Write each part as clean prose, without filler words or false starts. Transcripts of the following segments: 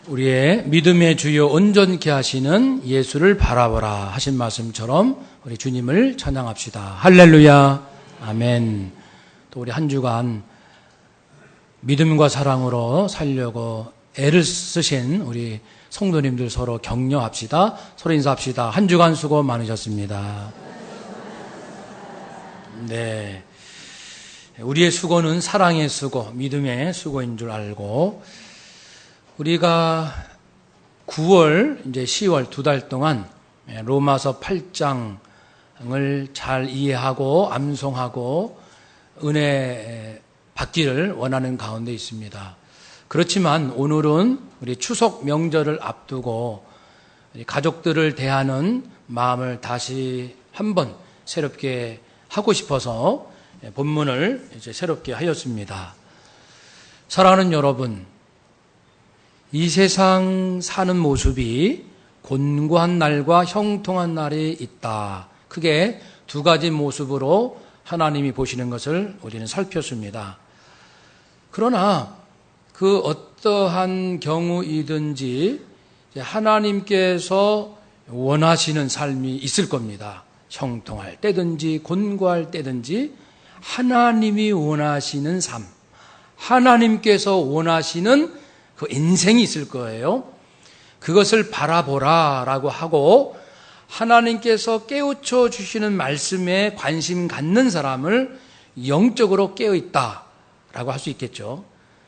우리의 믿음의 주요 온전케 하시는 예수를 바라보라 하신 말씀처럼 우리 주님을 찬양합시다. 할렐루야. 아멘. 또 우리 한 주간 믿음과 사랑으로 살려고 애를 쓰신 우리 성도님들 서로 격려합시다. 서로 인사합시다. 한 주간 수고 많으셨습니다. 네. 우리의 수고는 사랑의 수고, 믿음의 수고인 줄 알고, 우리가 9월, 이제 10월 두 달 동안 로마서 8장을 잘 이해하고 암송하고 은혜 받기를 원하는 가운데 있습니다. 그렇지만 오늘은 우리 추석 명절을 앞두고 가족들을 대하는 마음을 다시 한번 새롭게 하고 싶어서 본문을 이제 새롭게 하였습니다. 사랑하는 여러분, 이 세상 사는 모습이 곤고한 날과 형통한 날이 있다. 크게 두 가지 모습으로 하나님이 보시는 것을 우리는 살폈습니다. 그러나 그 어떠한 경우이든지 하나님께서 원하시는 삶이 있을 겁니다. 형통할 때든지 곤고할 때든지 하나님이 원하시는 삶, 하나님께서 원하시는 그 인생이 있을 거예요. 그것을 바라보라라고 하고 하나님께서 깨우쳐 주시는 말씀에 관심 갖는 사람을 영적으로 깨어있다라고 할 수 있겠죠.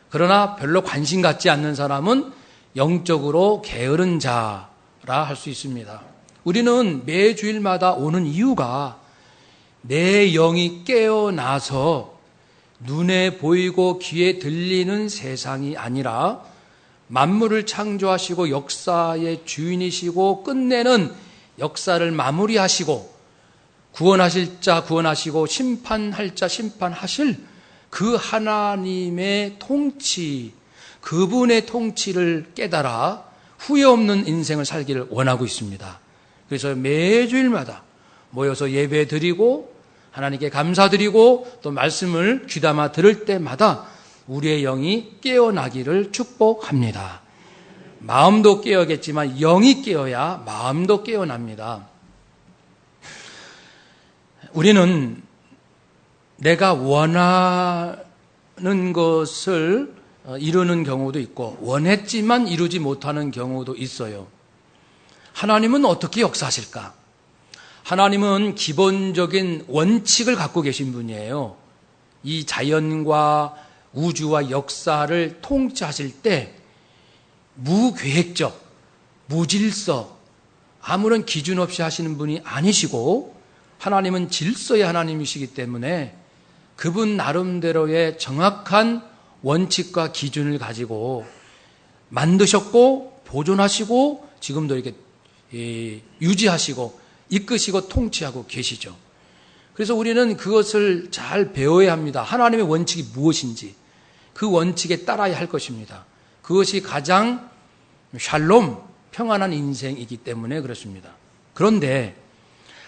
그러나 별로 관심 갖지 않는 사람은 영적으로 게으른 자라 할 수 있습니다. 우리는 매 주일마다 오는 이유가 내 영이 깨어나서 눈에 보이고 귀에 들리는 세상이 아니라 만물을 창조하시고 역사의 주인이시고 끝내는 역사를 마무리하시고 구원하실 자 구원하시고 심판할 자 심판하실 그 하나님의 통치, 그분의 통치를 깨달아 후회 없는 인생을 살기를 원하고 있습니다. 그래서 매주일마다 모여서 예배 드리고 하나님께 감사드리고 또 말씀을 귀담아 들을 때마다 우리의 영이 깨어나기를 축복합니다. 마음도 깨어겠지만 영이 깨어야 마음도 깨어납니다. 우리는 내가 원하는 것을 이루는 경우도 있고 원했지만 이루지 못하는 경우도 있어요. 하나님은 어떻게 역사하실까? 하나님은 기본적인 원칙을 갖고 계신 분이에요. 이 자연과 우주와 역사를 통치하실 때 무계획적, 무질서, 아무런 기준 없이 하시는 분이 아니시고 하나님은 질서의 하나님이시기 때문에 그분 나름대로의 정확한 원칙과 기준을 가지고 만드셨고 보존하시고 지금도 이렇게 유지하시고 이끄시고 통치하고 계시죠. 그래서 우리는 그것을 잘 배워야 합니다. 하나님의 원칙이 무엇인지 그 원칙에 따라야 할 것입니다. 그것이 가장 샬롬, 평안한 인생이기 때문에 그렇습니다. 그런데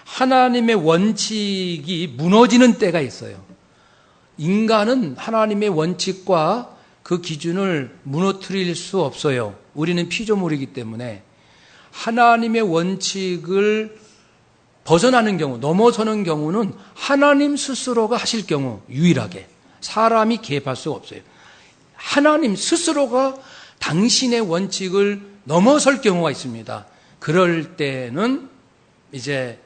하나님의 원칙이 무너지는 때가 있어요. 인간은 하나님의 원칙과 그 기준을 무너뜨릴 수 없어요. 우리는 피조물이기 때문에 하나님의 원칙을 벗어나는 경우, 넘어서는 경우는 하나님 스스로가 하실 경우 유일하게 사람이 개입할 수가 없어요. 하나님 스스로가 당신의 원칙을 넘어설 경우가 있습니다. 그럴 때는 이제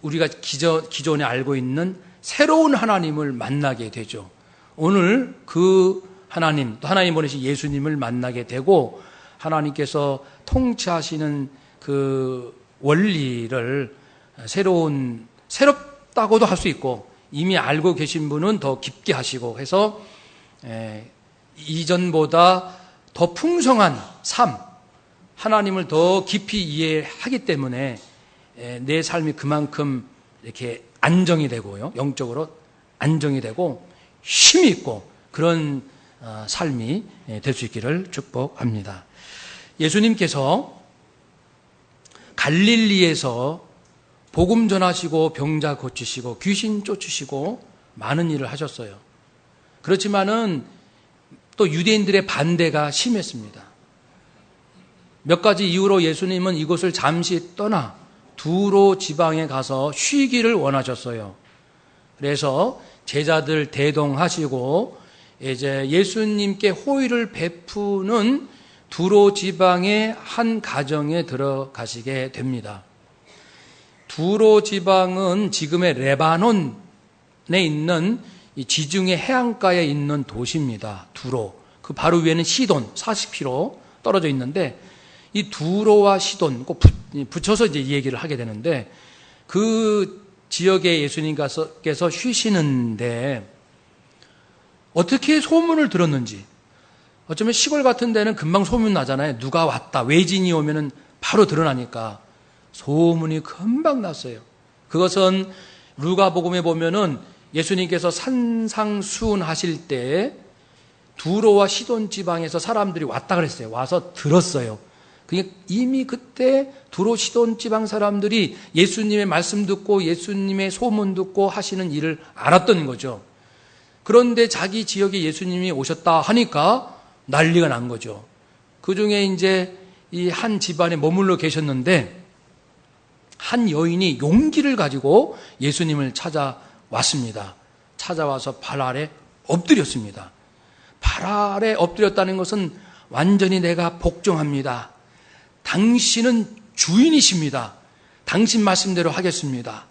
우리가 기존에 알고 있는 새로운 하나님을 만나게 되죠. 오늘 그 하나님, 또 하나님 보내신 예수님을 만나게 되고 하나님께서 통치하시는 그 원리를 새롭다고도 할 수 있고 이미 알고 계신 분은 더 깊게 하시고 해서 이전보다 더 풍성한 삶, 하나님을 더 깊이 이해하기 때문에 내 삶이 그만큼 이렇게 안정이 되고요. 영적으로 안정이 되고 힘이 있고 그런 삶이 될 수 있기를 축복합니다. 예수님께서 갈릴리에서 복음 전하시고 병자 고치시고 귀신 쫓으시고 많은 일을 하셨어요. 그렇지만은 또 유대인들의 반대가 심했습니다. 몇 가지 이유로 예수님은 이곳을 잠시 떠나 두로 지방에 가서 쉬기를 원하셨어요. 그래서 제자들 대동하시고 이제 예수님께 호의를 베푸는 두로 지방의 한 가정에 들어가시게 됩니다. 두로 지방은 지금의 레바논에 있는 이 지중해 해안가에 있는 도시입니다. 두로. 그 바로 위에는 시돈 40km 떨어져 있는데 이 두로와 시돈 꼭 붙여서 이제 이 얘기를 하게 되는데 그 지역에 예수님께서 쉬시는데 어떻게 소문을 들었는지 어쩌면 시골 같은 데는 금방 소문 나잖아요. 누가 왔다. 외진이 오면은 바로 드러나니까 소문이 금방 났어요. 그것은 루가복음에 보면은 예수님께서 산상수훈하실 때 두로와 시돈 지방에서 사람들이 왔다 그랬어요. 와서 들었어요. 그러니까 이미 그때 두로 시돈 지방 사람들이 예수님의 말씀 듣고 예수님의 소문 듣고 하시는 일을 알았던 거죠. 그런데 자기 지역에 예수님이 오셨다 하니까 난리가 난 거죠. 그 중에 이제 이 한 집안에 머물러 계셨는데 한 여인이 용기를 가지고 예수님을 찾아왔습니다. 찾아와서 발 아래 엎드렸습니다. 발 아래 엎드렸다는 것은 완전히 내가 복종합니다. 당신은 주인이십니다. 당신 말씀대로 하겠습니다.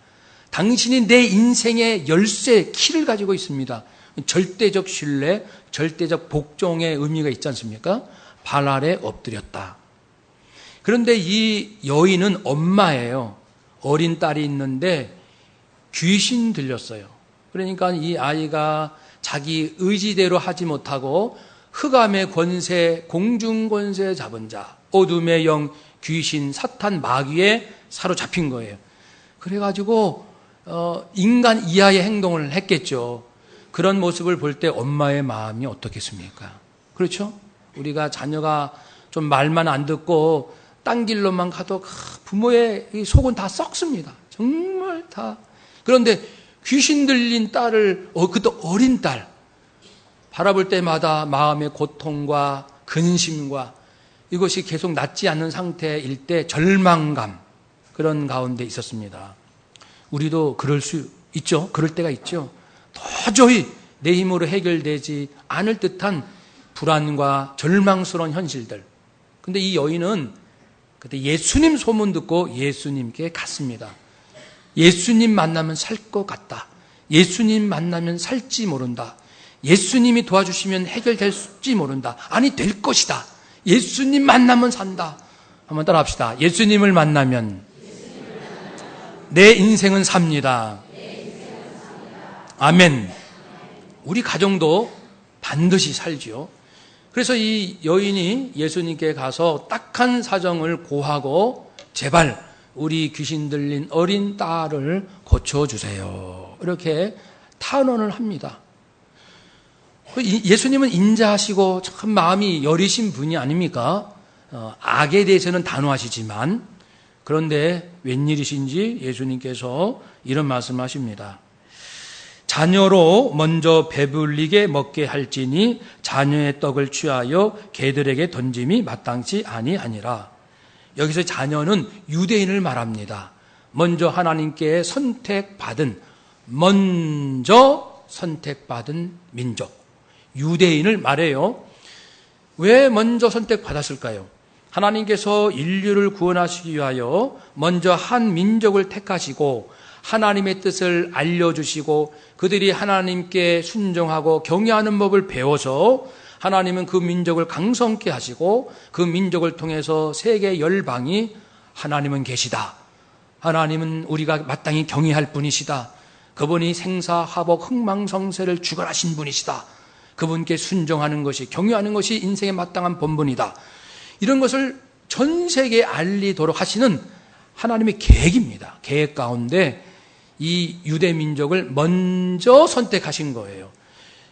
당신이 내 인생의 열쇠, 키를 가지고 있습니다. 절대적 신뢰, 절대적 복종의 의미가 있지 않습니까? 발 아래 엎드렸다. 그런데 이 여인은 엄마예요. 어린 딸이 있는데 귀신 들렸어요. 그러니까 이 아이가 자기 의지대로 하지 못하고 흑암의 권세, 공중 권세 잡은 자, 어둠의 영, 귀신, 사탄, 마귀에 사로잡힌 거예요. 그래가지고 인간 이하의 행동을 했겠죠. 그런 모습을 볼 때 엄마의 마음이 어떻겠습니까? 그렇죠? 우리가 자녀가 좀 말만 안 듣고 딴 길로만 가도 부모의 속은 다 썩습니다. 정말 다. 그런데 귀신 들린 딸을, 그것도 어린 딸, 바라볼 때마다 마음의 고통과 근심과 이것이 계속 낫지 않는 상태일 때 절망감, 그런 가운데 있었습니다. 우리도 그럴 수 있죠. 그럴 때가 있죠. 도저히 내 힘으로 해결되지 않을 듯한 불안과 절망스러운 현실들. 근데 이 여인은 그때 예수님 소문 듣고 예수님께 갔습니다. 예수님 만나면 살 것 같다. 예수님 만나면 살지 모른다. 예수님이 도와주시면 해결될지 모른다. 아니, 될 것이다. 예수님 만나면 산다. 한번 따라 합시다. 예수님을 만나면 내 인생은 삽니다. 아멘. 우리 가정도 반드시 살지요. 그래서 이 여인이 예수님께 가서 딱한 사정을 고하고 제발 우리 귀신 들린 어린 딸을 고쳐주세요. 이렇게 탄원을 합니다. 예수님은 인자하시고 참 마음이 여리신 분이 아닙니까? 악에 대해서는 단호하시지만 그런데 웬일이신지 예수님께서 이런 말씀하십니다. 자녀로 먼저 배불리게 먹게 할지니 자녀의 떡을 취하여 개들에게 던짐이 마땅치 아니하니라. 여기서 자녀는 유대인을 말합니다. 먼저 하나님께 먼저 선택받은 민족, 유대인을 말해요. 왜 먼저 선택받았을까요? 하나님께서 인류를 구원하시기 위하여 먼저 한 민족을 택하시고 하나님의 뜻을 알려주시고 그들이 하나님께 순종하고 경외하는 법을 배워서 하나님은 그 민족을 강성케 하시고 그 민족을 통해서 세계 열방이 하나님은 계시다. 하나님은 우리가 마땅히 경외할 분이시다. 그분이 생사화복 흥망성쇠를 주관하신 분이시다. 그분께 순종하는 것이, 경외하는 것이 인생의 마땅한 본분이다. 이런 것을 전 세계에 알리도록 하시는 하나님의 계획입니다. 계획 가운데 이 유대 민족을 먼저 선택하신 거예요.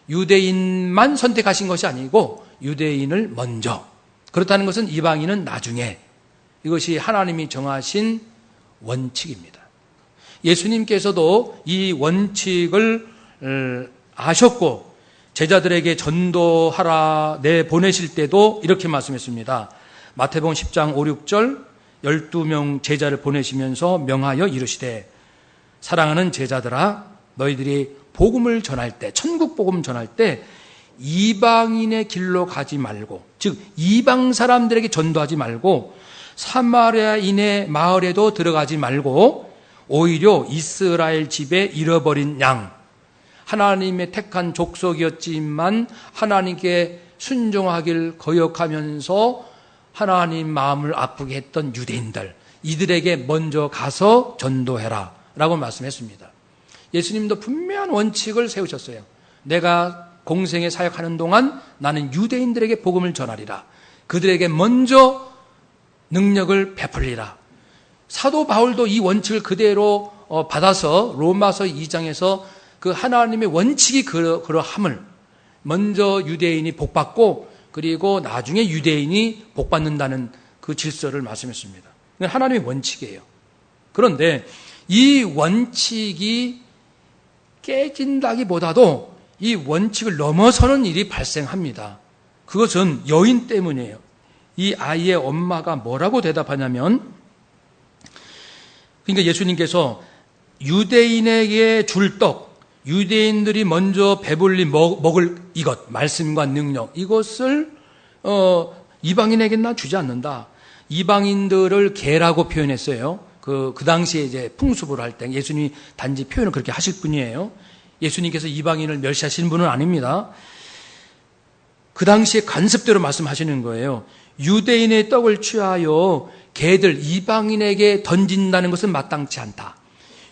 유대인만 선택하신 것이 아니고 유대인을 먼저. 그렇다는 것은 이방인은 나중에. 이것이 하나님이 정하신 원칙입니다. 예수님께서도 이 원칙을 아셨고 제자들에게 전도하라 내보내실 때도 이렇게 말씀했습니다. 마태복음 10장 5, 6절 12명 제자를 보내시면서 명하여 이르시되 사랑하는 제자들아 너희들이 복음을 전할 때 천국 복음 전할 때 이방인의 길로 가지 말고 즉 이방 사람들에게 전도하지 말고 사마리아인의 마을에도 들어가지 말고 오히려 이스라엘 집에 잃어버린 양 하나님의 택한 족속이었지만 하나님께 순종하길 거역하면서 하나님 마음을 아프게 했던 유대인들 이들에게 먼저 가서 전도해라 라고 말씀했습니다. 예수님도 분명한 원칙을 세우셨어요. 내가 공생에 사역하는 동안 나는 유대인들에게 복음을 전하리라. 그들에게 먼저 능력을 베풀리라. 사도 바울도 이 원칙을 그대로 받아서 로마서 2장에서 그 하나님의 원칙이 그러함을 먼저 유대인이 복받고 그리고 나중에 유대인이 복받는다는 그 질서를 말씀했습니다. 하나님의 원칙이에요. 그런데 이 원칙이 깨진다기보다도 이 원칙을 넘어서는 일이 발생합니다. 그것은 여인 때문이에요. 이 아이의 엄마가 뭐라고 대답하냐면 그러니까 예수님께서 유대인에게 줄 떡, 유대인들이 먼저 배불리 먹을 이것, 말씀과 능력 이것을 이방인에게는 나 주지 않는다. 이방인들을 개라고 표현했어요. 그 당시에 이제 풍습으로 할 때 예수님이 단지 표현을 그렇게 하실 뿐이에요. 예수님께서 이방인을 멸시하시는 분은 아닙니다. 그 당시에 관습대로 말씀하시는 거예요. 유대인의 떡을 취하여 개들 이방인에게 던진다는 것은 마땅치 않다.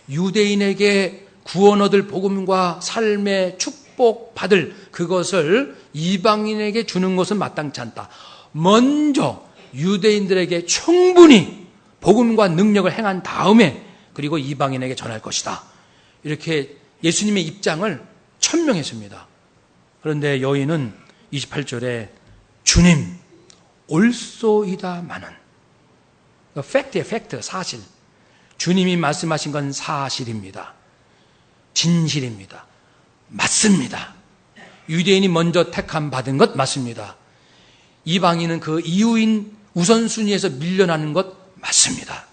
유대인에게 구원 얻을 복음과 삶의 축복 받을 그것을 이방인에게 주는 것은 마땅치 않다. 먼저 유대인들에게 충분히 복음과 능력을 행한 다음에 그리고 이방인에게 전할 것이다. 이렇게 예수님의 입장을 천명했습니다. 그런데 여인은 28절에 주님 옳소이다마는 팩트예요. 팩트, 사실. 주님이 말씀하신 건 사실입니다. 진실입니다. 맞습니다. 유대인이 먼저 택함 받은 것 맞습니다. 이방인은 그 이후인 우선순위에서 밀려나는 것 맞습니다.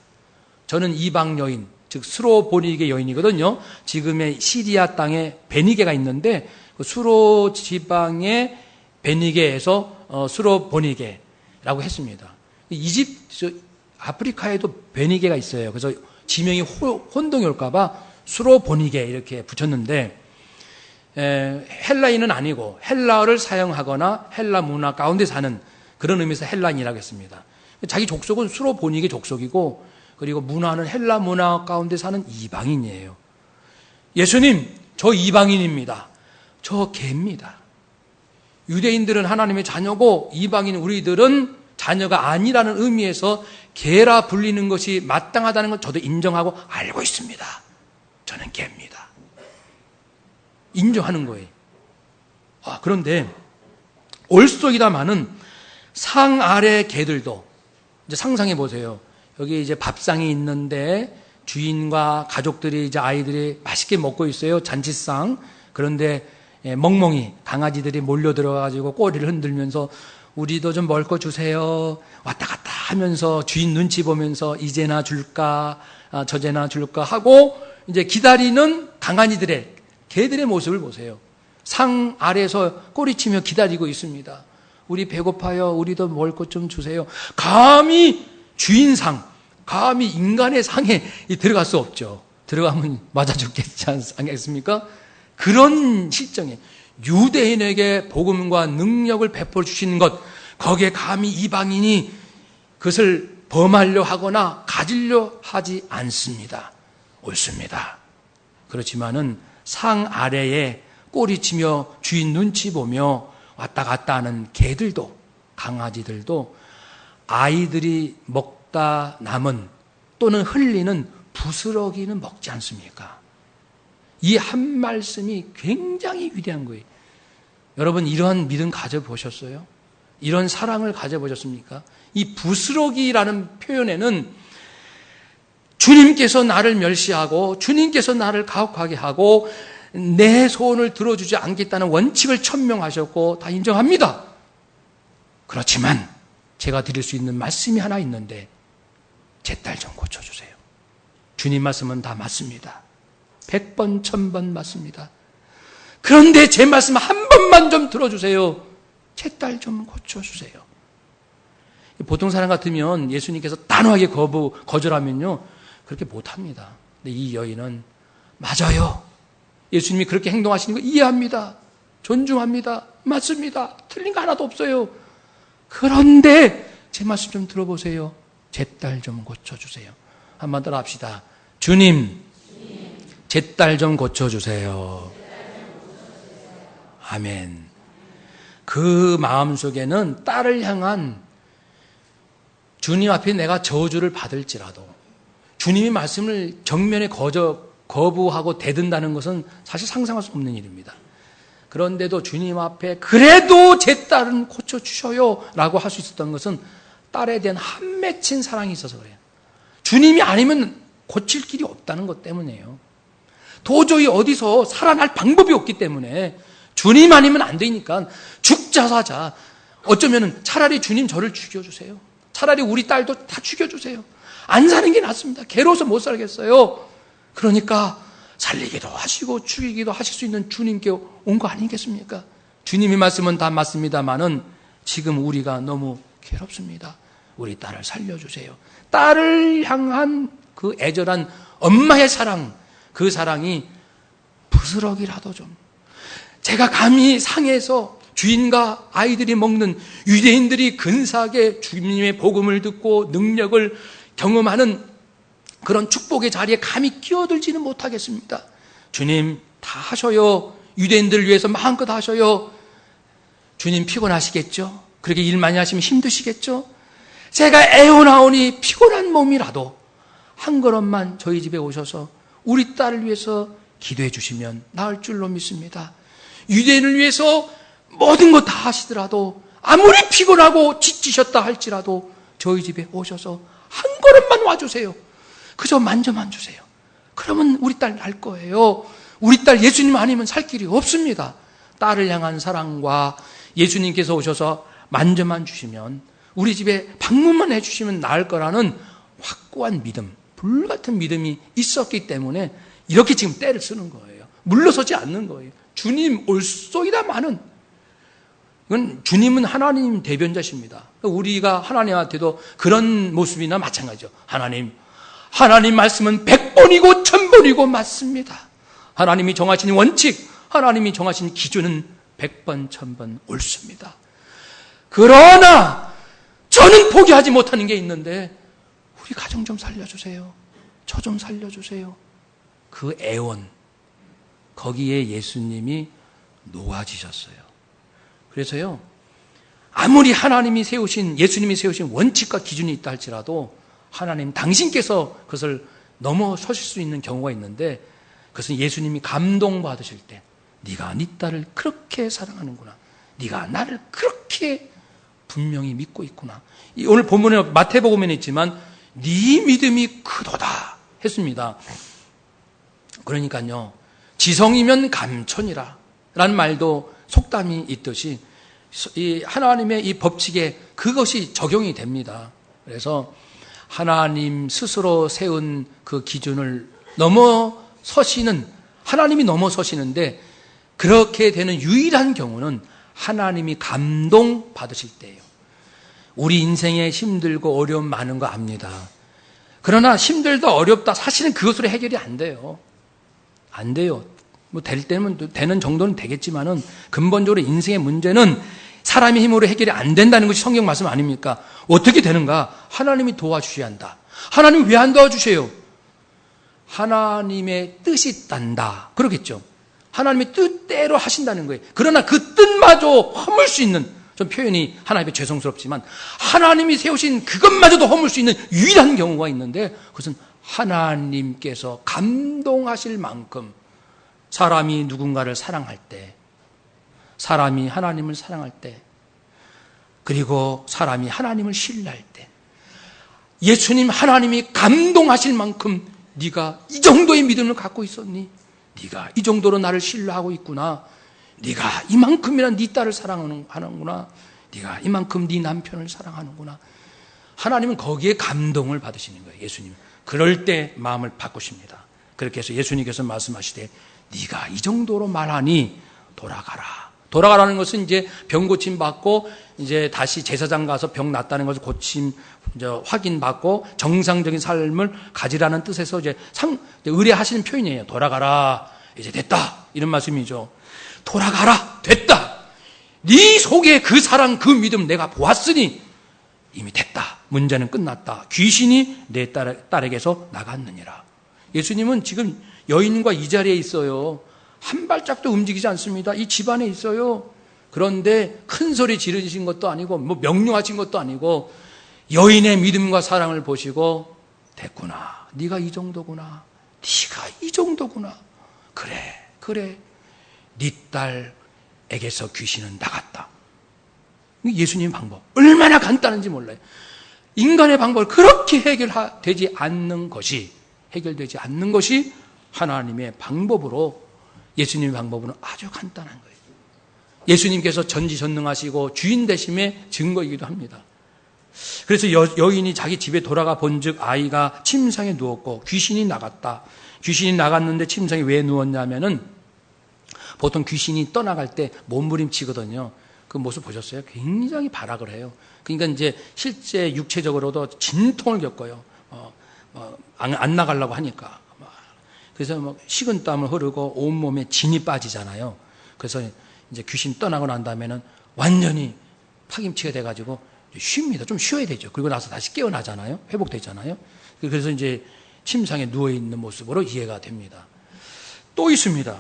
저는 이방 여인, 즉 수로 보니게 여인이거든요. 지금의 시리아 땅에 베니게가 있는데 그 수로 지방의 베니게에서 수로 보니게라고 했습니다. 이집트, 아프리카에도 베니게가 있어요. 그래서 지명이 혼동이 올까봐 수로 보니게 이렇게 붙였는데 헬라인은 아니고 헬라어를 사용하거나 헬라 문화 가운데 사는 그런 의미에서 헬라인이라고 했습니다. 자기 족속은 수로 보니게 족속이고 그리고 문화는 헬라 문화 가운데 사는 이방인이에요. 예수님, 저 이방인입니다. 저 개입니다. 유대인들은 하나님의 자녀고 이방인 우리들은 자녀가 아니라는 의미에서 개라 불리는 것이 마땅하다는 걸 저도 인정하고 알고 있습니다. 저는 개입니다. 인정하는 거예요. 그런데 옳소이다마는 상 아래 개들도 이제 상상해 보세요. 여기 이제 밥상이 있는데 주인과 가족들이 이제 아이들이 맛있게 먹고 있어요. 잔치상. 그런데 멍멍이 강아지들이 몰려 들어가지고 꼬리를 흔들면서 우리도 좀 먹을 거 주세요. 왔다 갔다 하면서 주인 눈치 보면서 이제나 줄까 저제나 줄까 하고 이제 기다리는 강아지들의 개들의 모습을 보세요. 상 아래에서 꼬리치며 기다리고 있습니다. 우리 배고파요. 우리도 먹을 것 좀 주세요. 감히 주인상, 감히 인간의 상에 들어갈 수 없죠. 들어가면 맞아 죽겠지 않겠습니까? 그런 실정에 유대인에게 복음과 능력을 베풀어 주시는 것, 거기에 감히 이방인이 그것을 범하려 하거나 가지려 하지 않습니다. 옳습니다. 그렇지만은 상 아래에 꼬리치며 주인 눈치 보며 왔다 갔다 하는 개들도 강아지들도 아이들이 먹다 남은 또는 흘리는 부스러기는 먹지 않습니까? 이 한 말씀이 굉장히 위대한 거예요. 여러분 이러한 믿음 가져보셨어요? 이런 사랑을 가져보셨습니까? 이 부스러기라는 표현에는 주님께서 나를 멸시하고 주님께서 나를 가혹하게 하고 내 소원을 들어주지 않겠다는 원칙을 천명하셨고 다 인정합니다. 그렇지만 제가 드릴 수 있는 말씀이 하나 있는데 제 딸 좀 고쳐주세요. 주님 말씀은 다 맞습니다. 100번, 1000번 맞습니다. 그런데 제 말씀 한 번만 좀 들어주세요. 제 딸 좀 고쳐주세요. 보통 사람 같으면 예수님께서 단호하게 거절하면요, 그렇게 못합니다. 근데 이 여인은 맞아요. 예수님이 그렇게 행동하시는 거 이해합니다. 존중합니다. 맞습니다. 틀린 거 하나도 없어요. 그런데 제 말씀 좀 들어보세요. 제 딸 좀 고쳐주세요. 한번 따라 합시다. 주님, 제 딸 좀 고쳐주세요. 아멘. 그 마음속에는 딸을 향한 주님 앞에 내가 저주를 받을지라도 주님의 말씀을 정면에 거부하고 대든다는 것은 사실 상상할 수 없는 일입니다. 그런데도 주님 앞에 그래도 제 딸은 고쳐주셔요 라고 할 수 있었던 것은 딸에 대한 한 맺힌 사랑이 있어서 그래요. 주님이 아니면 고칠 길이 없다는 것 때문이에요. 도저히 어디서 살아날 방법이 없기 때문에 주님 아니면 안 되니까 죽자 사자. 어쩌면 차라리 주님 저를 죽여주세요. 차라리 우리 딸도 다 죽여주세요. 안 사는 게 낫습니다. 괴로워서 못 살겠어요. 그러니까 살리기도 하시고 죽이기도 하실 수 있는 주님께 온 거 아니겠습니까? 주님의 말씀은 다 맞습니다만은 지금 우리가 너무 괴롭습니다. 우리 딸을 살려주세요. 딸을 향한 그 애절한 엄마의 사랑, 그 사랑이 부스럭이라도 좀 제가 감히 상해서 주인과 아이들이 먹는 유대인들이 근사하게 주님의 복음을 듣고 능력을 경험하는 그런 축복의 자리에 감히 끼어들지는 못하겠습니다. 주님 다 하셔요. 유대인들을 위해서 마음껏 하셔요. 주님 피곤하시겠죠? 그렇게 일 많이 하시면 힘드시겠죠? 제가 애원하오니 피곤한 몸이라도 한 걸음만 저희 집에 오셔서 우리 딸을 위해서 기도해 주시면 나을 줄로 믿습니다. 유대인을 위해서 모든 것 다 하시더라도 아무리 피곤하고 지치셨다 할지라도 저희 집에 오셔서 한 걸음만 와주세요. 그저 만져만 주세요. 그러면 우리 딸 날 거예요. 우리 딸 예수님 아니면 살 길이 없습니다. 딸을 향한 사랑과 예수님께서 오셔서 만져만 주시면 우리 집에 방문만 해주시면 나을 거라는 확고한 믿음, 불같은 믿음이 있었기 때문에 이렇게 지금 때를 쓰는 거예요. 물러서지 않는 거예요. 주님 올소이다마는 이건 주님은 하나님 대변자십니다. 우리가 하나님한테도 그런 모습이나 마찬가지죠. 하나님 말씀은 100번이고 1000번이고 맞습니다. 하나님이 정하신 원칙, 하나님이 정하신 기준은 100번, 1000번 옳습니다. 그러나 저는 포기하지 못하는 게 있는데 우리 가정 좀 살려주세요. 저 좀 살려주세요. 그 애원, 거기에 예수님이 녹아지셨어요. 그래서요, 아무리 예수님이 세우신 원칙과 기준이 있다 할지라도 하나님 당신께서 그것을 넘어서실 수 있는 경우가 있는데 그것은 예수님이 감동받으실 때 네가 네 딸을 그렇게 사랑하는구나. 네가 나를 그렇게 분명히 믿고 있구나. 오늘 본문에 마태복음에 있지만 네 믿음이 크도다 했습니다. 그러니까요. 지성이면 감천이라 라는 말도 속담이 있듯이 이 하나님의 이 법칙에 그것이 적용이 됩니다. 그래서 하나님 스스로 세운 그 기준을 하나님이 넘어서시는데 그렇게 되는 유일한 경우는 하나님이 감동 받으실 때예요. 우리 인생에 힘들고 어려움 많은 거 압니다. 그러나 힘들다 어렵다 사실은 그것으로 해결이 안 돼요. 안 돼요. 뭐 될 때는 되는 정도는 되겠지만은 근본적으로 인생의 문제는 사람의 힘으로 해결이 안 된다는 것이 성경 말씀 아닙니까? 어떻게 되는가? 하나님이 도와주셔야 한다. 하나님이 왜 안 도와주세요? 하나님의 뜻이 있단다. 그러겠죠. 하나님의 뜻대로 하신다는 거예요. 그러나 그 뜻마저 허물 수 있는, 좀 표현이 하나님의 죄송스럽지만 하나님이 세우신 그것마저도 허물 수 있는 유일한 경우가 있는데 그것은 하나님께서 감동하실 만큼 사람이 누군가를 사랑할 때, 사람이 하나님을 사랑할 때, 그리고 사람이 하나님을 신뢰할 때, 예수님 하나님이 감동하실 만큼 네가 이 정도의 믿음을 갖고 있었니? 네가 이 정도로 나를 신뢰하고 있구나. 네가 이만큼이나 네 딸을 사랑하는구나. 네가 이만큼 네 남편을 사랑하는구나. 하나님은 거기에 감동을 받으시는 거예요. 예수님. 그럴 때 마음을 바꾸십니다. 그렇게 해서 예수님께서 말씀하시되 네가 이 정도로 말하니 돌아가라. 돌아가라는 것은 이제 병 고침 받고 이제 다시 제사장 가서 병 낫다는 것을 고침 확인 받고 정상적인 삶을 가지라는 뜻에서 이제 의뢰하시는 표현이에요. 돌아가라. 이제 됐다. 이런 말씀이죠. 돌아가라. 됐다. 네 속에 그 사랑, 그 믿음 내가 보았으니 이미 됐다. 문제는 끝났다. 귀신이 내 딸에게서 나갔느니라. 예수님은 지금 여인과 이 자리에 있어요. 한 발짝도 움직이지 않습니다. 이 집안에 있어요. 그런데 큰 소리 지르신 것도 아니고 뭐 명령하신 것도 아니고 여인의 믿음과 사랑을 보시고 됐구나. 네가 이 정도구나. 네가 이 정도구나. 그래. 네 딸에게서 귀신은 나갔다. 예수님 방법 얼마나 간단한지 몰라요. 인간의 방법을 그렇게 해결되지 않는 것이 하나님의 방법으로, 예수님의 방법은 아주 간단한 거예요. 예수님께서 전지전능하시고 주인 되심의 증거이기도 합니다. 그래서 여인이 자기 집에 돌아가 본즉 아이가 침상에 누웠고 귀신이 나갔다. 귀신이 나갔는데 침상에 왜 누웠냐면은 보통 귀신이 떠나갈 때 몸부림치거든요. 그 모습 보셨어요? 굉장히 발악을 해요. 그러니까 이제 실제 육체적으로도 진통을 겪어요. 안 나가려고 하니까. 그래서 뭐 식은땀을 흐르고 온몸에 진이 빠지잖아요. 그래서 이제 귀신 떠나고 난 다음에는 완전히 파김치가 돼가지고 쉽니다. 좀 쉬어야 되죠. 그리고 나서 다시 깨어나잖아요. 회복되잖아요. 그래서 이제 침상에 누워있는 모습으로 이해가 됩니다. 또 있습니다.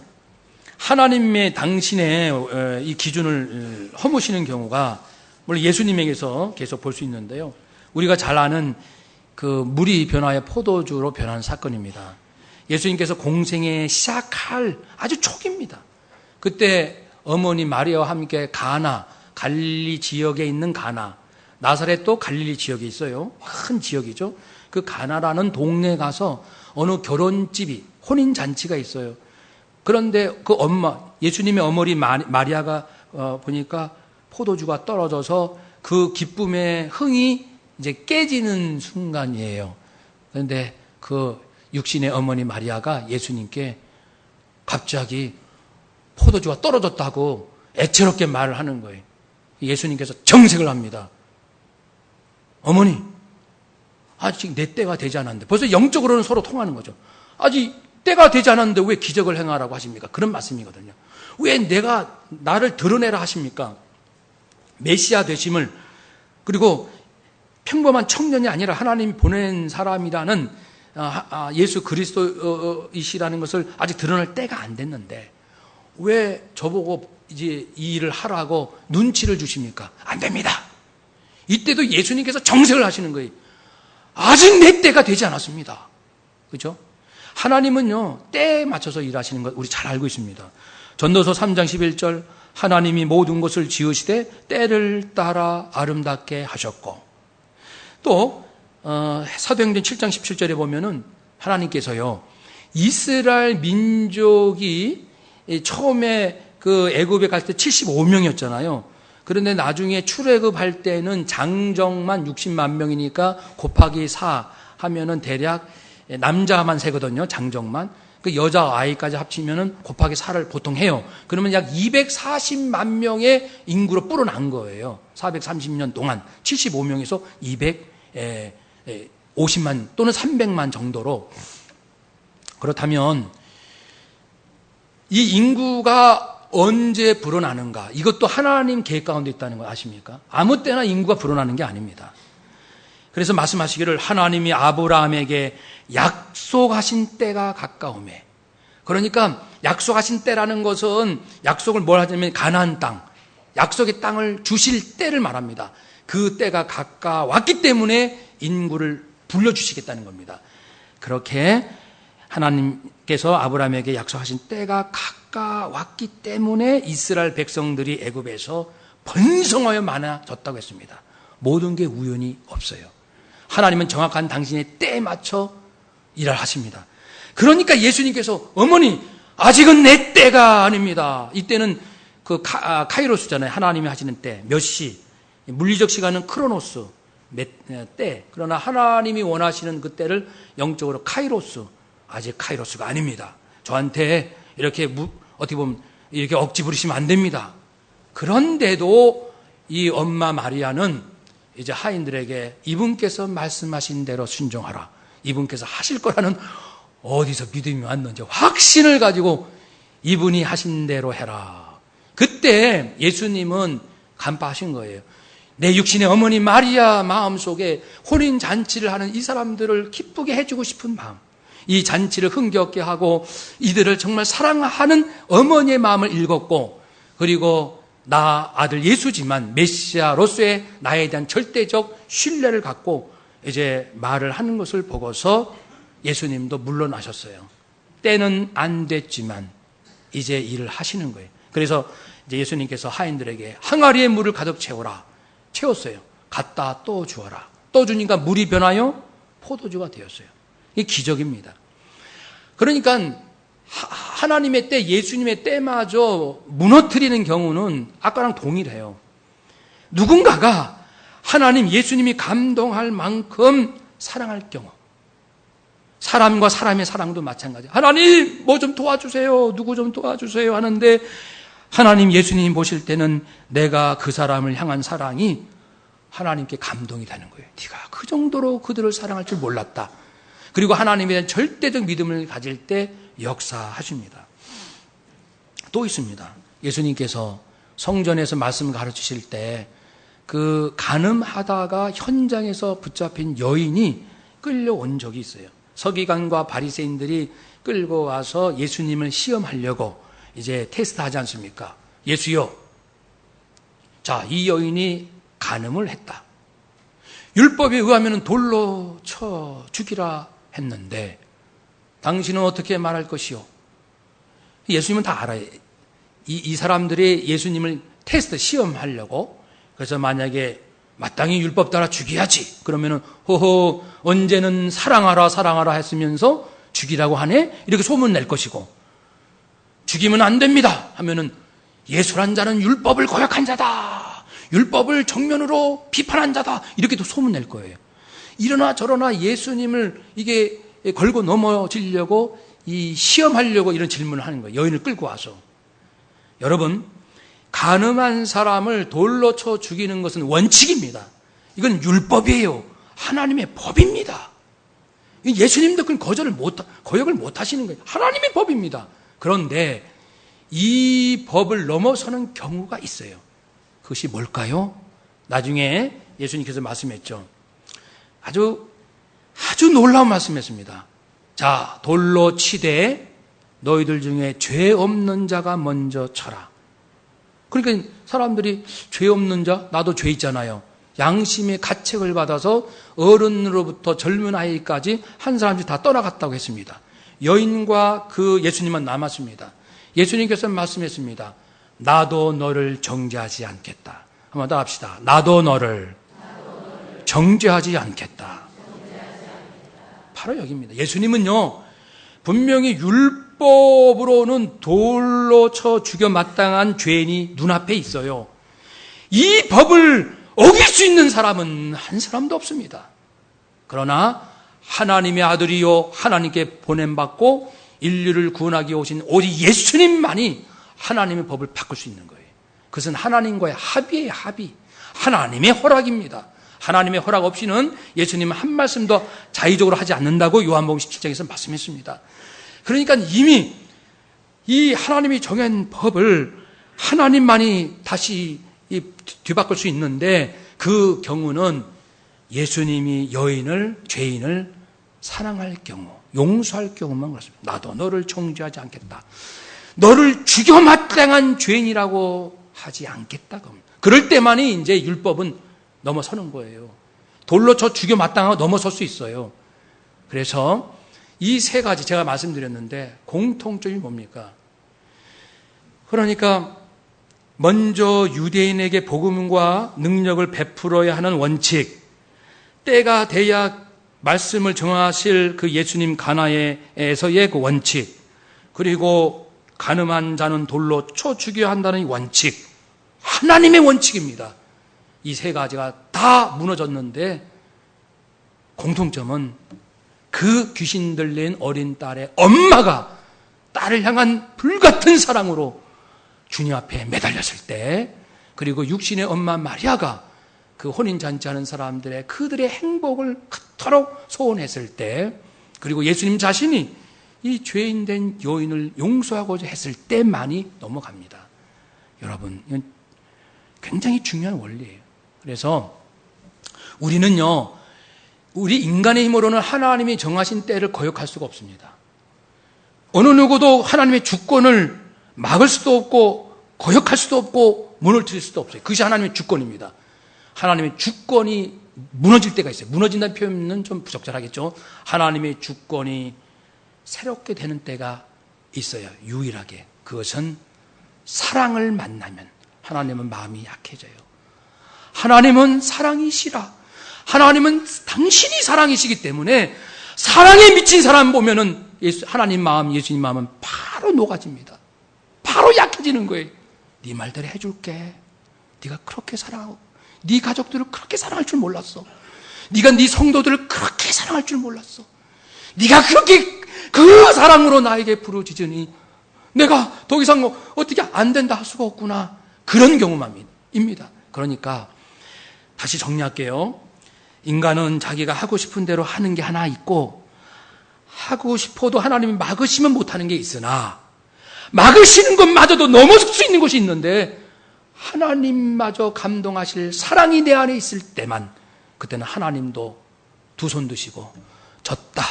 하나님의 당신의 이 기준을 허무시는 경우가 물론 예수님에게서 계속 볼 수 있는데요. 우리가 잘 아는 그 물이 변화해 포도주로 변하는 사건입니다. 예수님께서 공생에 시작할 아주 초기입니다. 그때 어머니 마리아와 함께 갈릴리 지역에 있는 나사렛도 갈릴리 지역에 있어요. 큰 지역이죠. 그 가나라는 동네에 가서 어느 결혼집이 혼인잔치가 있어요. 그런데 그 예수님의 어머니 마리아가 보니까 포도주가 떨어져서 그 기쁨의 흥이 이제 깨지는 순간이에요. 그런데 그 육신의 어머니 마리아가 예수님께 갑자기 포도주가 떨어졌다고 애처롭게 말을 하는 거예요. 예수님께서 정색을 합니다. 어머니, 아직 내 때가 되지 않았는데, 벌써 영적으로는 서로 통하는 거죠. 아직 때가 되지 않았는데 왜 기적을 행하라고 하십니까? 그런 말씀이거든요. 왜 나를 드러내라 하십니까? 메시아 되심을, 그리고 평범한 청년이 아니라 하나님 보낸 사람이라는 예수 그리스도이시라는 것을 아직 드러낼 때가 안 됐는데 왜 저보고 이제 이 일을 하라고 눈치를 주십니까? 안 됩니다. 이때도 예수님께서 정색을 하시는 거예요. 아직 내 때가 되지 않았습니다. 그렇죠? 하나님은요, 때에 맞춰서 일하시는 것 우리 잘 알고 있습니다. 전도서 3장 11절 하나님이 모든 것을 지으시되 때를 따라 아름답게 하셨고, 또 사도행전 7장 17절에 보면은 하나님께서요, 이스라엘 민족이 처음에 그 애굽에 갈 때 75명이었잖아요. 그런데 나중에 출애굽할 때는 장정만 60만 명이니까 곱하기 4 하면은 대략 남자만 세거든요. 장정만. 그 여자 아이까지 합치면은 곱하기 4를 보통 해요. 그러면 약 240만 명의 인구로 불어난 거예요. 430년 동안 75명에서 250만 또는 300만 정도로. 그렇다면 이 인구가 언제 불어나는가? 이것도 하나님 계획 가운데 있다는 거 아십니까? 아무 때나 인구가 불어나는 게 아닙니다. 그래서 말씀하시기를 하나님이 아브라함에게 약속하신 때가 가까우매. 그러니까 약속하신 때라는 것은 약속을 뭘 하냐면 가나안 땅, 약속의 땅을 주실 때를 말합니다. 그 때가 가까웠기 때문에 인구를 불러주시겠다는 겁니다. 그렇게 하나님께서 아브라함에게 약속하신 때가 가까웠기 때문에 이스라엘 백성들이 애굽에서 번성하여 많아졌다고 했습니다. 모든 게 우연이 없어요. 하나님은 정확한 당신의 때에 맞춰 일을 하십니다. 그러니까 예수님께서 어머니 아직은 내 때가 아닙니다. 이때는 그 카이로스잖아요. 하나님이 하시는 때 몇 시, 물리적 시간은 크로노스, 때. 그러나 하나님이 원하시는 그 때를 영적으로 카이로스, 아직 카이로스가 아닙니다. 저한테 이렇게 어떻게 보면 이렇게 억지 부리시면 안 됩니다. 그런데도 이 엄마 마리아는 이제 하인들에게 이분께서 말씀하신 대로 순종하라. 이분께서 하실 거라는 어디서 믿음이 왔는지 확신을 가지고 이분이 하신 대로 해라. 그때 예수님은 간파하신 거예요. 내 육신의 어머니 마리아 마음속에 혼인잔치를 하는 이 사람들을 기쁘게 해주고 싶은 마음, 이 잔치를 흥겹게 하고 이들을 정말 사랑하는 어머니의 마음을 읽었고, 그리고 나 아들 예수지만 메시아로서의 나에 대한 절대적 신뢰를 갖고 이제 말을 하는 것을 보고서 예수님도 물러나셨어요. 때는 안 됐지만 이제 일을 하시는 거예요. 그래서 이제 예수님께서 하인들에게 항아리에 물을 가득 채워라. 채웠어요. 갖다 또 주어라. 또 주니까 물이 변하여 포도주가 되었어요. 이게 기적입니다. 그러니까 하나님의 때, 예수님의 때마저 무너뜨리는 경우는 아까랑 동일해요. 누군가가 하나님, 예수님이 감동할 만큼 사랑할 경우, 사람과 사람의 사랑도 마찬가지. 하나님, 뭐 좀 도와주세요. 누구 좀 도와주세요. 하는데 하나님, 예수님이 보실 때는 내가 그 사람을 향한 사랑이 하나님께 감동이 되는 거예요. 네가 그 정도로 그들을 사랑할 줄 몰랐다. 그리고 하나님에 대한 절대적 믿음을 가질 때 역사하십니다. 또 있습니다. 예수님께서 성전에서 말씀을 가르치실 때 그 간음하다가 현장에서 붙잡힌 여인이 끌려온 적이 있어요. 서기관과 바리새인들이 끌고 와서 예수님을 시험하려고 이제 테스트하지 않습니까? 예수여, 자, 이 여인이 간음을 했다. 율법에 의하면 돌로 쳐 죽이라 했는데 당신은 어떻게 말할 것이요? 예수님은 다 알아요. 이 사람들이 예수님을 테스트 시험하려고, 그래서 만약에 마땅히 율법 따라 죽여야지 그러면은 허허 언제는 사랑하라 사랑하라 했으면서 죽이라고 하네? 이렇게 소문 낼 것이고, 죽이면 안 됩니다 하면은 예수란 자는 율법을 거역한 자다, 율법을 정면으로 비판한 자다, 이렇게 또 소문 낼 거예요. 이러나 저러나 예수님을 이게 걸고 넘어지려고 이 시험하려고 이런 질문을 하는 거예요. 여인을 끌고 와서. 여러분, 간음한 사람을 돌로 쳐 죽이는 것은 원칙입니다. 이건 율법이에요. 하나님의 법입니다. 예수님도 그건 거역을 못 하시는 거예요. 하나님의 법입니다. 그런데 이 법을 넘어서는 경우가 있어요. 그것이 뭘까요? 나중에 예수님께서 말씀했죠. 아주 놀라운 말씀했습니다. 자, 돌로 치되 너희들 중에 죄 없는 자가 먼저 쳐라. 그러니까 사람들이 죄 없는 자, 나도 죄 있잖아요. 양심의 가책을 받아서 어른으로부터 젊은 아이까지 한 사람씩 다 떠나갔다고 했습니다. 여인과 그 예수님만 남았습니다. 예수님께서 말씀했습니다. 나도 너를 정죄하지 않겠다. 한번 더 합시다. 나도 너를 정죄하지 않겠다. 바로 여기입니다. 예수님은요, 분명히 율법으로는 돌로 쳐 죽여 마땅한 죄인이 눈앞에 있어요. 이 법을 어길 수 있는 사람은 한 사람도 없습니다. 그러나 하나님의 아들이요 하나님께 보냄받고 인류를 구원하기 위해 오신 오직 예수님만이 하나님의 법을 바꿀 수 있는 거예요. 그것은 하나님과의 합의예요. 합의. 하나님의 허락입니다. 하나님의 허락 없이는 예수님은 한 말씀도 자의적으로 하지 않는다고 요한복음 17장에서 말씀했습니다. 그러니까 이미 이 하나님이 정한 법을 하나님만이 다시 뒤바꿀 수 있는데, 그 경우는 예수님이 죄인을 사랑할 경우, 용서할 경우만 그렇습니다. 나도 너를 정죄하지 않겠다. 너를 죽여 마땅한 죄인이라고 하지 않겠다. 그럴 때만이 이제 율법은 넘어서는 거예요. 돌로 쳐 죽여 마땅하고 넘어설 수 있어요. 그래서 이 세 가지 제가 말씀드렸는데 공통점이 뭡니까? 그러니까 먼저 유대인에게 복음과 능력을 베풀어야 하는 원칙, 때가 돼야 말씀을 정하실 그 예수님 가나에서의 그 원칙, 그리고 간음한 자는 돌로 쳐 죽여야 한다는 원칙, 하나님의 원칙입니다. 이 세 가지가 다 무너졌는데 공통점은 그 귀신 들린 어린 딸의 엄마가 딸을 향한 불같은 사랑으로 주님 앞에 매달렸을 때, 그리고 육신의 엄마 마리아가 그 혼인잔치하는 사람들의 그들의 행복을 그토록 소원했을 때, 그리고 예수님 자신이 이 죄인된 여인을 용서하고자 했을 때만이 넘어갑니다. 여러분, 이건 굉장히 중요한 원리예요. 그래서 우리는요, 우리 인간의 힘으로는 하나님이 정하신 때를 거역할 수가 없습니다. 어느 누구도 하나님의 주권을 막을 수도 없고 거역할 수도 없고 무너뜨릴 수도 없어요. 그것이 하나님의 주권입니다. 하나님의 주권이 무너질 때가 있어요. 무너진다는 표현은 좀 부적절하겠죠. 하나님의 주권이 새롭게 되는 때가 있어요. 유일하게. 그것은 사랑을 만나면 하나님은 마음이 약해져요. 하나님은 사랑이시라. 하나님은 당신이 사랑이시기 때문에 사랑에 미친 사람 보면은 하나님 마음, 예수님 마음은 바로 녹아집니다. 바로 약해지는 거예요. 네 말대로 해줄게. 네가 그렇게 사랑하고 네 가족들을 그렇게 사랑할 줄 몰랐어. 네가 네 성도들을 그렇게 사랑할 줄 몰랐어. 네가 그렇게 그 사랑으로 나에게 부르짖으니 내가 더 이상 어떻게 안 된다 할 수가 없구나. 그런 경우만입니다. 그러니까 다시 정리할게요. 인간은 자기가 하고 싶은 대로 하는 게 하나 있고, 하고 싶어도 하나님이 막으시면 못하는 게 있으나, 막으시는 것마저도 넘어설 수 있는 것이 있는데, 하나님마저 감동하실 사랑이 내 안에 있을 때만, 그때는 하나님도 두 손 드시고 졌다.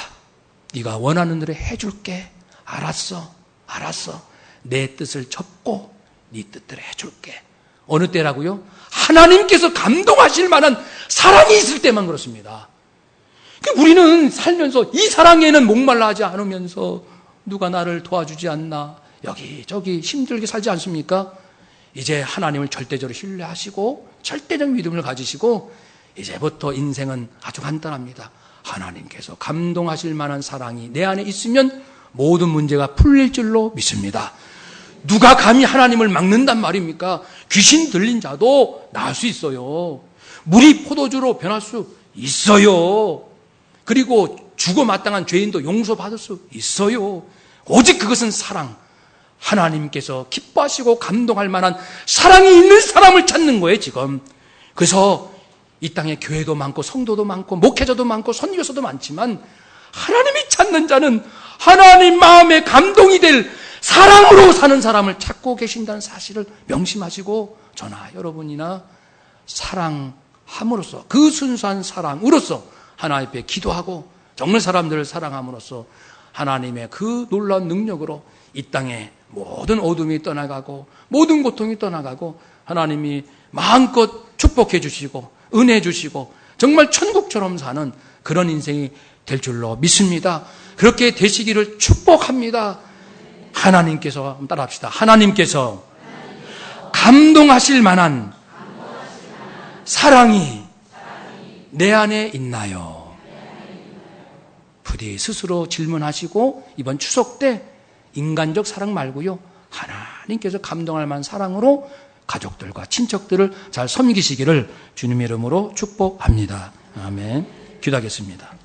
네가 원하는 대로 해줄게. 알았어. 내 뜻을 접고 네 뜻대로 해줄게. 어느 때라고요? 하나님께서 감동하실 만한 사랑이 있을 때만 그렇습니다. 우리는 살면서 이 사랑에는 목말라 하지 않으면서 누가 나를 도와주지 않나, 여기저기 힘들게 살지 않습니까? 이제 하나님을 절대적으로 신뢰하시고 절대적 믿음을 가지시고 이제부터 인생은 아주 간단합니다. 하나님께서 감동하실 만한 사랑이 내 안에 있으면 모든 문제가 풀릴 줄로 믿습니다. 누가 감히 하나님을 막는단 말입니까? 귀신 들린 자도 나을 수 있어요. 물이 포도주로 변할 수 있어요. 그리고 죽어 마땅한 죄인도 용서받을 수 있어요. 오직 그것은 사랑. 하나님께서 기뻐하시고 감동할 만한 사랑이 있는 사람을 찾는 거예요, 지금. 그래서 이 땅에 교회도 많고 성도도 많고 목회자도 많고 선교사도 많지만 하나님이 찾는 자는 하나님 마음에 감동이 될 사랑으로 사는 사람을 찾고 계신다는 사실을 명심하시고 저나 여러분이나 사랑함으로써, 그 순수한 사랑으로써 하나님 앞에 기도하고 정말 사람들을 사랑함으로써 하나님의 그 놀라운 능력으로 이 땅에 모든 어둠이 떠나가고 모든 고통이 떠나가고 하나님이 마음껏 축복해 주시고 은혜 주시고 정말 천국처럼 사는 그런 인생이 될 줄로 믿습니다. 그렇게 되시기를 축복합니다. 하나님께서, 따라합시다. 하나님께서 감동하실 만한 사랑이 내 안에 있나요? 부디 스스로 질문하시고 이번 추석 때 인간적 사랑 말고요, 하나님께서 감동할 만한 사랑으로 가족들과 친척들을 잘 섬기시기를 주님의 이름으로 축복합니다. 아멘. 기도하겠습니다.